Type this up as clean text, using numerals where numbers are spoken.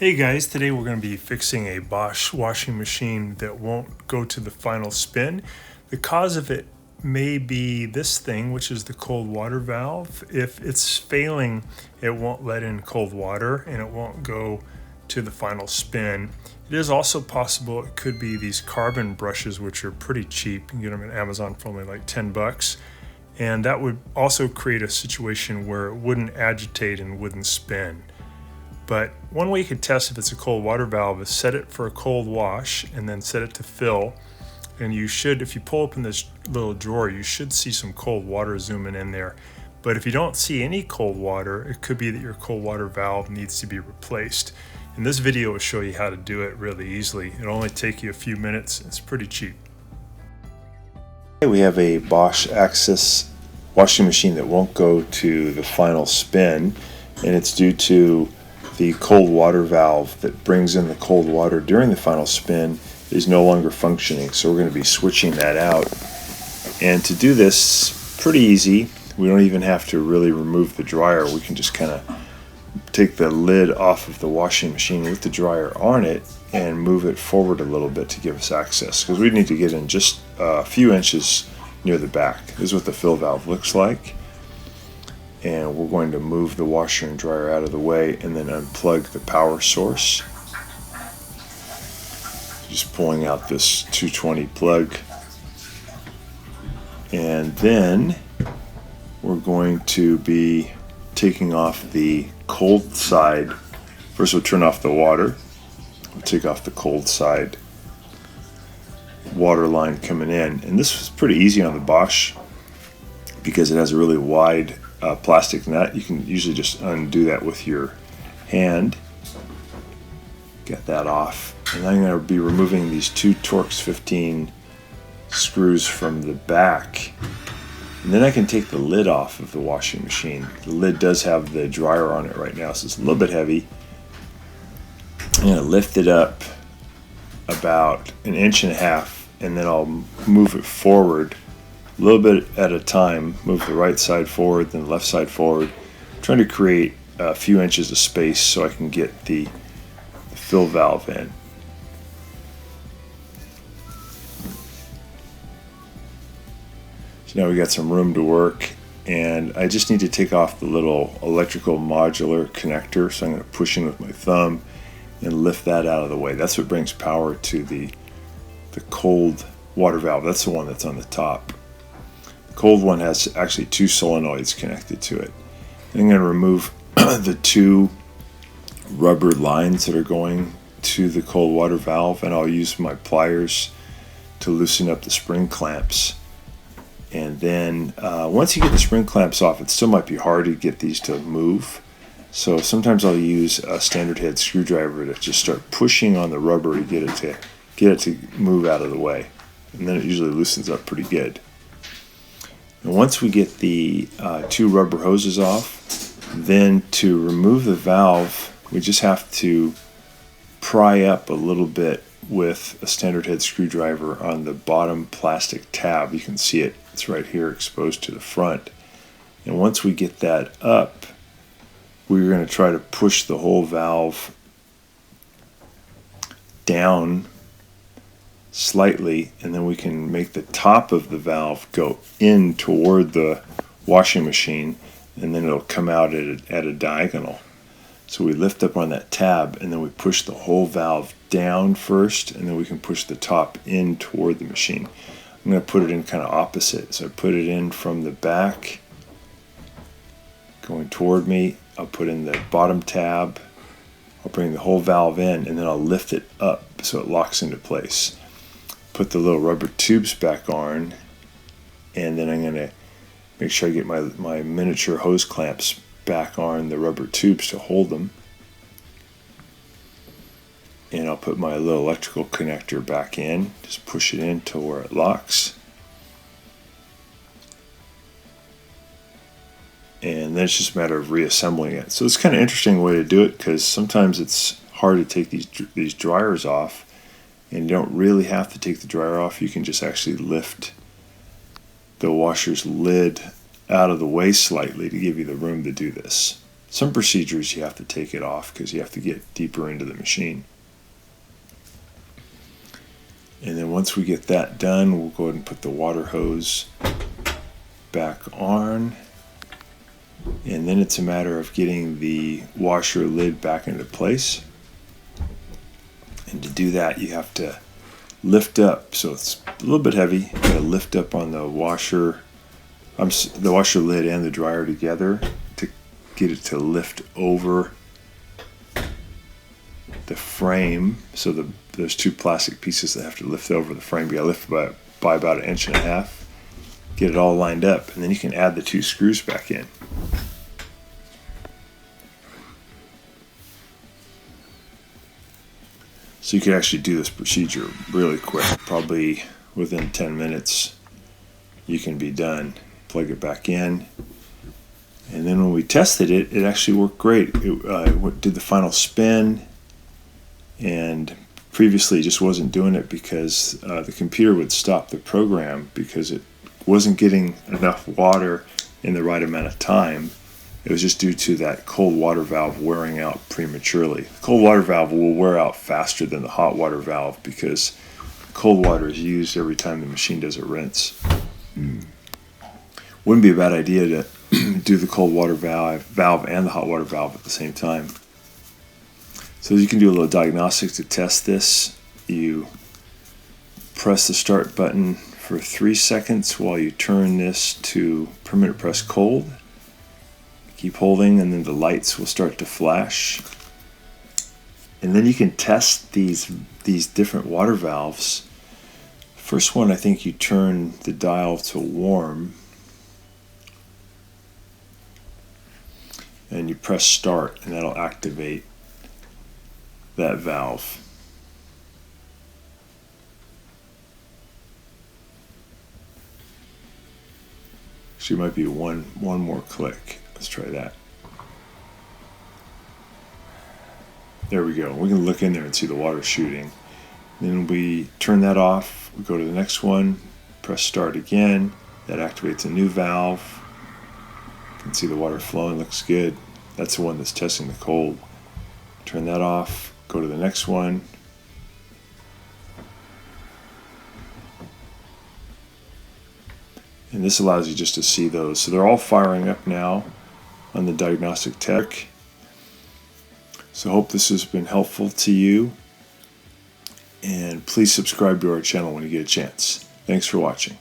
Hey guys, today we're going to be fixing a Bosch washing machine that won't go to the final spin. The cause of it may be this thing, which is the cold water valve. If it's failing, it won't let in cold water and it won't go to the final spin. It is also possible it could be these carbon brushes, which are pretty cheap. You can get them at Amazon for only like 10 bucks. And that would also create a situation where it wouldn't agitate and wouldn't spin. But one way you could test if it's a cold water valve is set it for a cold wash and then set it to fill. And you should, if you pull open this little drawer, you should see some cold water zooming in there. But if you don't see any cold water, it could be that your cold water valve needs to be replaced. And this video will show you how to do it really easily. It'll only take you a few minutes. It's pretty cheap. We have a Bosch Access washing machine that won't go to the final spin, and it's due to the cold water valve that brings in the cold water during the final spin is no longer functioning. So we're going to be switching that out. And to do this, pretty easy. We don't even have to really remove the dryer. We can just kind of take the lid off of the washing machine with the dryer on it and move it forward a little bit to give us access, because we need to get in just a few inches near the back. This is what the fill valve looks like. And we're going to move the washer and dryer out of the way and then unplug the power source. Just pulling out this 220 plug. And then we're going to be taking off the cold side. First we'll turn off the water. We'll take off the cold side water line coming in. And this was pretty easy on the Bosch because it has a really wide plastic nut. You can usually just undo that with your hand. Get that off. And I'm going to be removing these two Torx 15 screws from the back. And then I can take the lid off of the washing machine. The lid does have the dryer on it right now, so it's a little bit heavy. I'm going to lift it up about 1.5 inches, and then I'll move it forward a little bit at a time. Move the right side forward, then the left side forward. I'm trying to create a few inches of space so I can get the fill valve in. So now we got some room to work, and I just need to take off the little electrical modular connector. So I'm going to push in with my thumb and lift that out of the way. That's what brings power to the cold water valve. That's the one that's on the top. The cold one has actually two solenoids connected to it. I'm going to remove the two rubber lines that are going to the cold water valve, and I'll use my pliers to loosen up the spring clamps. And then once you get the spring clamps off, it still might be hard to get these to move. So sometimes I'll use a standard head screwdriver to just start pushing on the rubber to get it to move out of the way. And then it usually loosens up pretty good. And once we get the two rubber hoses off, then to remove the valve, we just have to pry up a little bit with a standard head screwdriver on the bottom plastic tab. You can see it. It's right here exposed to the front. And once we get that up, we're going to try to push the whole valve down slightly, and then we can make the top of the valve go in toward the washing machine, and then it'll come out at a diagonal. So we lift up on that tab, and then we push the whole valve down first, and then we can push the top in toward the machine. I'm going to put it in kind of opposite. So I put it in from the back, going toward me. I'll put in the bottom tab. I'll bring the whole valve in, and then I'll lift it up so it locks into place. Put the little rubber tubes back on, and then I'm going to make sure I get my miniature hose clamps back on the rubber tubes to hold them. And I'll put my little electrical connector back in, just push it in to where it locks. And then it's just a matter of reassembling it. So it's kind of an interesting way to do it, because sometimes it's hard to take these dryers off, and you don't really have to take the dryer off. You can just actually lift the washer's lid out of the way slightly to give you the room to do this. some procedures you have to take it off because you have to get deeper into the machine. And then once we get that done, we'll go ahead and put the water hose back on. And then it's a matter of getting the washer lid back into place. And to do that, you have to lift up. So it's a little bit heavy. You gotta lift up on the washer lid and the dryer together to get it to lift over the frame. So there's two plastic pieces that have to lift over the frame. You gotta lift by about 1.5 inches. Get it all lined up, and then you can add the 2 screws back in. So you could actually do this procedure really quick. Probably within 10 minutes you can be done. Plug it back in. And then when we tested it, it actually worked great. It did the final spin, and previously it just wasn't doing it because the computer would stop the program because it wasn't getting enough water in the right amount of time. It was just due to that cold water valve wearing out prematurely. The cold water valve will wear out faster than the hot water valve because cold water is used every time the machine does a rinse. Wouldn't be a bad idea to do the cold water valve and the hot water valve at the same time. So you can do a little diagnostics to test this. You press the start button for 3 seconds while you turn this to permanent press cold. Keep holding, and then the lights will start to flash. And then you can test these different water valves. First one, I think you turn the dial to warm, and you press start, and that'll activate that valve. Actually, it might be one more click. Let's try that. There we go. We can look in there and see the water shooting. Then we turn that off. We go to the next one, press start again. That activates a new valve. You can see the water flowing, looks good. That's the one that's testing the cold. Turn that off, go to the next one. And this allows you just to see those. So they're all firing up now on the diagnostic tech. So I hope this has been helpful to you. And please subscribe to our channel when you get a chance. Thanks for watching.